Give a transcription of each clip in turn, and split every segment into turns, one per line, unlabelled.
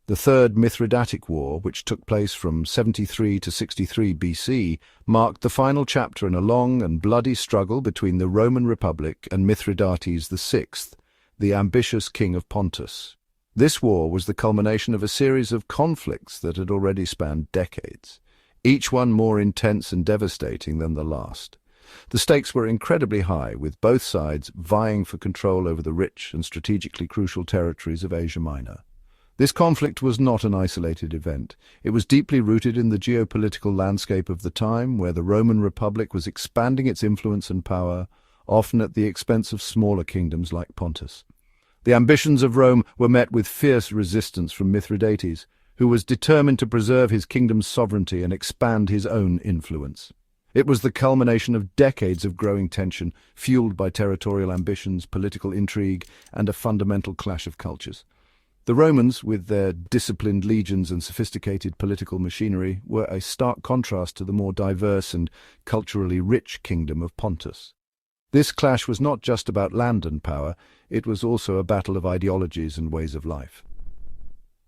The Third Mithridatic War, which took place from 73 to 63 BC, marked the final chapter in a long and bloody struggle between the Roman Republic and Mithridates VI, the ambitious king of Pontus. This war was the culmination of a series of conflicts that had already spanned decades, each one more intense and devastating than the last. The stakes were incredibly high, with both sides vying for control over the rich and strategically crucial territories of Asia Minor. This conflict was not an isolated event. It was deeply rooted in the geopolitical landscape of the time, where the Roman Republic was expanding its influence and power, often at the expense of smaller kingdoms like Pontus. The ambitions of Rome were met with fierce resistance from Mithridates, who was determined to preserve his kingdom's sovereignty and expand his own influence. It was the culmination of decades of growing tension, fueled by territorial ambitions, political intrigue, and a fundamental clash of cultures. The Romans, with their disciplined legions and sophisticated political machinery, were a stark contrast to the more diverse and culturally rich kingdom of Pontus. This clash was not just about land and power, it was also a battle of ideologies and ways of life.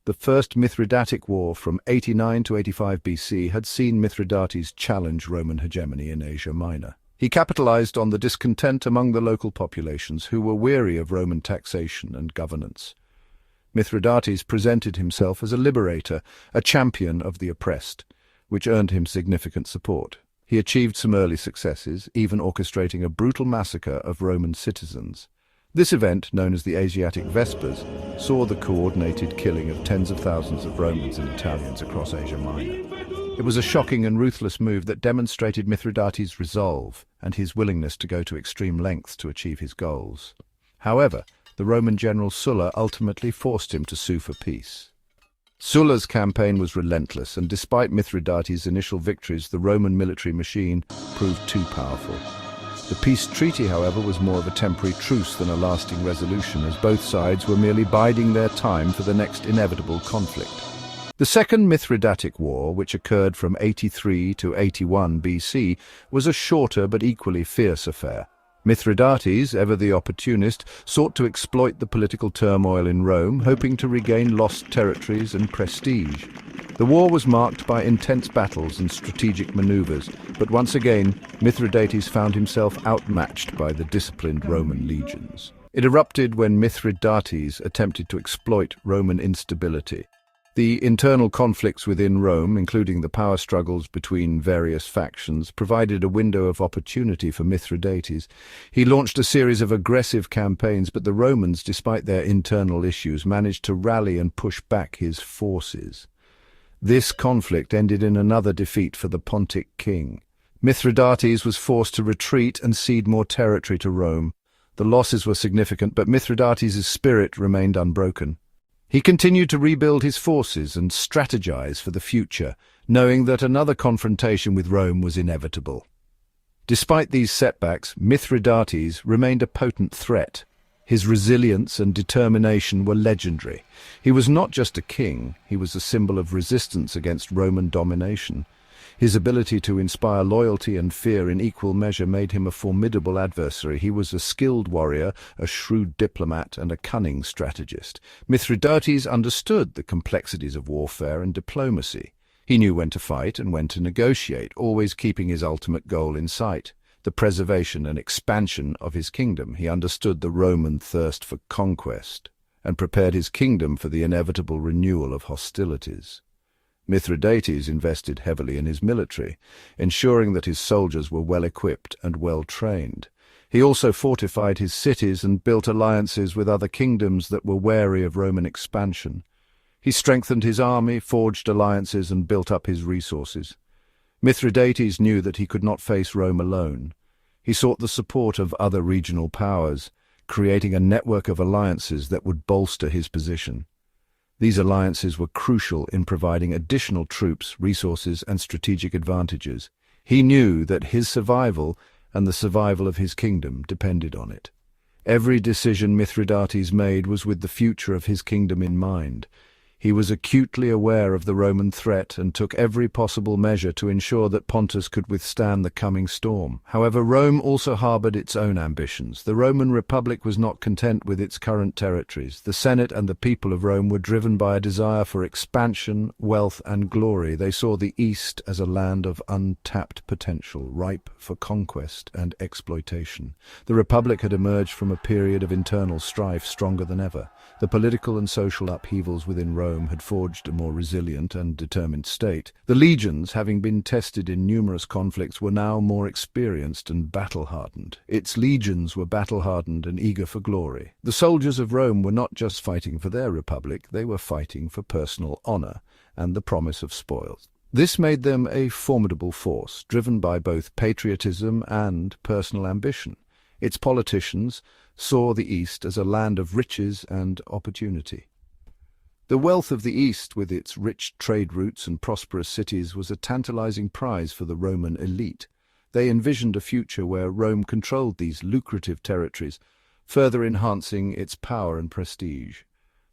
The First Mithridatic War from 89 to 85 BC had seen Mithridates challenge Roman hegemony in Asia Minor. He capitalized on the discontent among the local populations who were weary of Roman taxation and governance. Mithridates presented himself as a liberator, a champion of the oppressed, which earned him significant support. He achieved some early successes, even orchestrating a brutal massacre of Roman citizens. This event, known as the Asiatic Vespers, saw the coordinated killing of tens of thousands of Romans and Italians across Asia Minor. It was a shocking and ruthless move that demonstrated Mithridates' resolve and his willingness to go to extreme lengths to achieve his goals. However, the Roman general Sulla ultimately forced him to sue for peace. Sulla's campaign was relentless, and despite Mithridates' initial victories, the Roman military machine proved too powerful. The peace treaty, however, was more of a temporary truce than a lasting resolution, as both sides were merely biding their time for the next inevitable conflict. The Second Mithridatic War, which occurred from 83 to 81 BC, was a shorter but equally fierce affair. Mithridates, ever the opportunist, sought to exploit the political turmoil in Rome, hoping to regain lost territories and prestige. The war was marked by intense battles and strategic maneuvers, but once again, Mithridates found himself outmatched by the disciplined Roman legions. It erupted when Mithridates attempted to exploit Roman instability. The internal conflicts within Rome, including the power struggles between various factions, provided a window of opportunity for Mithridates. He launched a series of aggressive campaigns, but the Romans, despite their internal issues, managed to rally and push back his forces. This conflict ended in another defeat for the Pontic king. Mithridates was forced to retreat and cede more territory to Rome. The losses were significant, but Mithridates' spirit remained unbroken. He continued to rebuild his forces and strategize for the future, knowing that another confrontation with Rome was inevitable. Despite these setbacks, Mithridates remained a potent threat. His resilience and determination were legendary. He was not just a king, he was a symbol of resistance against Roman domination. His ability to inspire loyalty and fear in equal measure made him a formidable adversary. He was a skilled warrior, a shrewd diplomat, and a cunning strategist. Mithridates understood the complexities of warfare and diplomacy. He knew when to fight and when to negotiate, always keeping his ultimate goal in sight, the preservation and expansion of his kingdom. He understood the Roman thirst for conquest and prepared his kingdom for the inevitable renewal of hostilities. Mithridates invested heavily in his military, ensuring that his soldiers were well-equipped and well-trained. He also fortified his cities and built alliances with other kingdoms that were wary of Roman expansion. He strengthened his army, forged alliances, and built up his resources. Mithridates knew that he could not face Rome alone. He sought the support of other regional powers, creating a network of alliances that would bolster his position. These alliances were crucial in providing additional troops, resources, and strategic advantages. He knew that his survival and the survival of his kingdom depended on it. Every decision Mithridates made was with the future of his kingdom in mind. He was acutely aware of the Roman threat and took every possible measure to ensure that Pontus could withstand the coming storm. However, Rome also harbored its own ambitions. The Roman Republic was not content with its current territories. The Senate and the people of Rome were driven by a desire for expansion, wealth, and glory. They saw the East as a land of untapped potential, ripe for conquest and exploitation. The Republic had emerged from a period of internal strife stronger than ever. The political and social upheavals within Rome had forged a more resilient and determined state. The legions, having been tested in numerous conflicts, were now more experienced and battle-hardened. Its legions were battle-hardened and eager for glory. The soldiers of Rome were not just fighting for their republic, they were fighting for personal honor and the promise of spoils. This made them a formidable force, driven by both patriotism and personal ambition. Its politicians saw the East as a land of riches and opportunity. The wealth of the East, with its rich trade routes and prosperous cities, was a tantalizing prize for the Roman elite. They envisioned a future where Rome controlled these lucrative territories, further enhancing its power and prestige.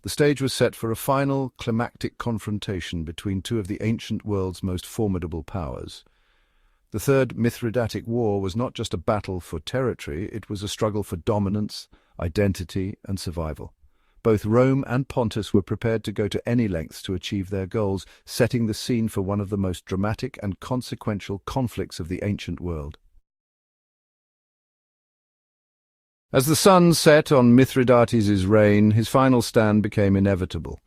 The stage was set for a final, climactic confrontation between two of the ancient world's most formidable powers. The Third Mithridatic War was not just a battle for territory, it was a struggle for dominance, identity, and survival. Both Rome and Pontus were prepared to go to any lengths to achieve their goals, setting the scene for one of the most dramatic and consequential conflicts of the ancient world. As the sun set on Mithridates' reign, his final stand became inevitable.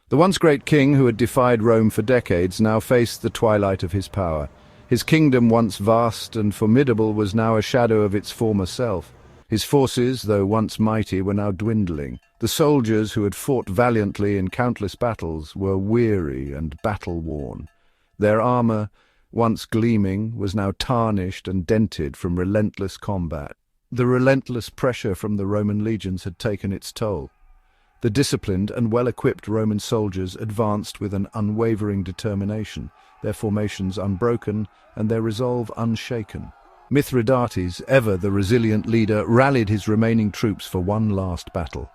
The once great king who had defied Rome for decades now faced the twilight of his power. His kingdom, once vast and formidable, was now a shadow of its former self. His forces, though once mighty, were now dwindling. The soldiers who had fought valiantly in countless battles were weary and battle-worn. Their armor, once gleaming, was now tarnished and dented from relentless combat. The relentless pressure from the Roman legions had taken its toll. The disciplined and well-equipped Roman soldiers advanced with an unwavering determination, their formations unbroken and their resolve unshaken. Mithridates, ever the resilient leader, rallied his remaining troops for one last battle.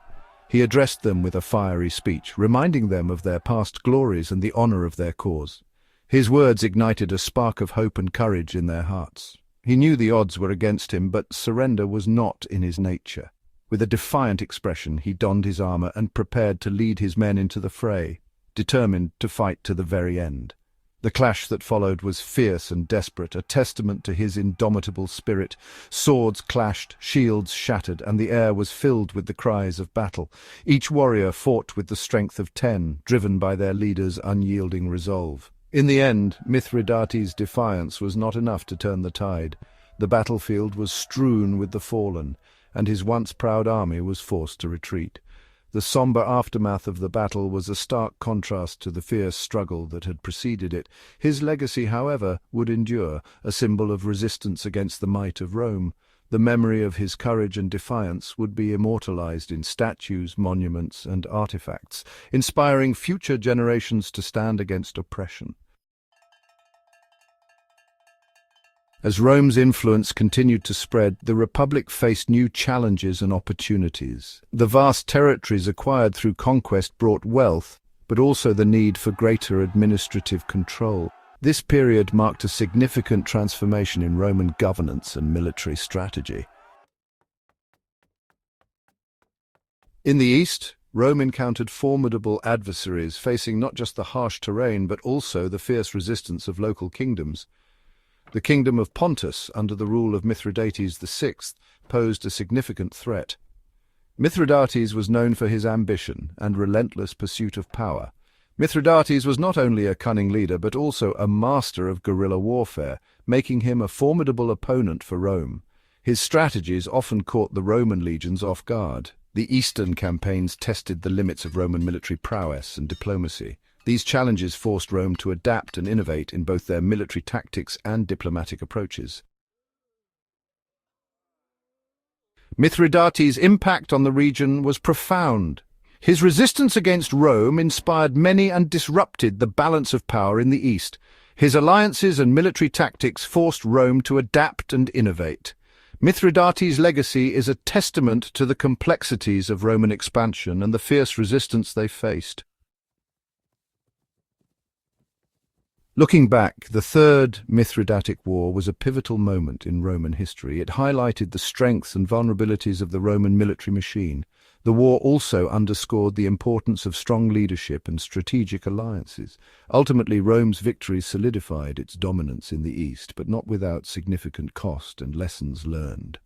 He addressed them with a fiery speech, reminding them of their past glories and the honor of their cause. His words ignited a spark of hope and courage in their hearts. He knew the odds were against him, but surrender was not in his nature. With a defiant expression, he donned his armor and prepared to lead his men into the fray, determined to fight to the very end. The clash that followed was fierce and desperate, a testament to his indomitable spirit. Swords clashed, shields shattered, and the air was filled with the cries of battle. Each warrior fought with the strength of 10, driven by their leader's unyielding resolve. In the end, Mithridates' defiance was not enough to turn the tide. The battlefield was strewn with the fallen, and his once proud army was forced to retreat. The somber aftermath of the battle was a stark contrast to the fierce struggle that had preceded it. His legacy, however, would endure, a symbol of resistance against the might of Rome. The memory of his courage and defiance would be immortalized in statues, monuments, and artifacts, inspiring future generations to stand against oppression. As Rome's influence continued to spread, the Republic faced new challenges and opportunities. The vast territories acquired through conquest brought wealth, but also the need for greater administrative control. This period marked a significant transformation in Roman governance and military strategy. In the east, Rome encountered formidable adversaries, facing not just the harsh terrain, but also the fierce resistance of local kingdoms. The kingdom of Pontus, under the rule of Mithridates VI, posed a significant threat. Mithridates was known for his ambition and relentless pursuit of power. Mithridates was not only a cunning leader, but also a master of guerrilla warfare, making him a formidable opponent for Rome. His strategies often caught the Roman legions off guard. The eastern campaigns tested the limits of Roman military prowess and diplomacy. These challenges forced Rome to adapt and innovate in both their military tactics and diplomatic approaches. Mithridates' impact on the region was profound. His resistance against Rome inspired many and disrupted the balance of power in the East. His alliances and military tactics forced Rome to adapt and innovate. Mithridates' legacy is a testament to the complexities of Roman expansion and the fierce resistance they faced. Looking back, the Third Mithridatic War was a pivotal moment in Roman history. It highlighted the strengths and vulnerabilities of the Roman military machine. The war also underscored the importance of strong leadership and strategic alliances. Ultimately, Rome's victory solidified its dominance in the East, but not without significant cost and lessons learned.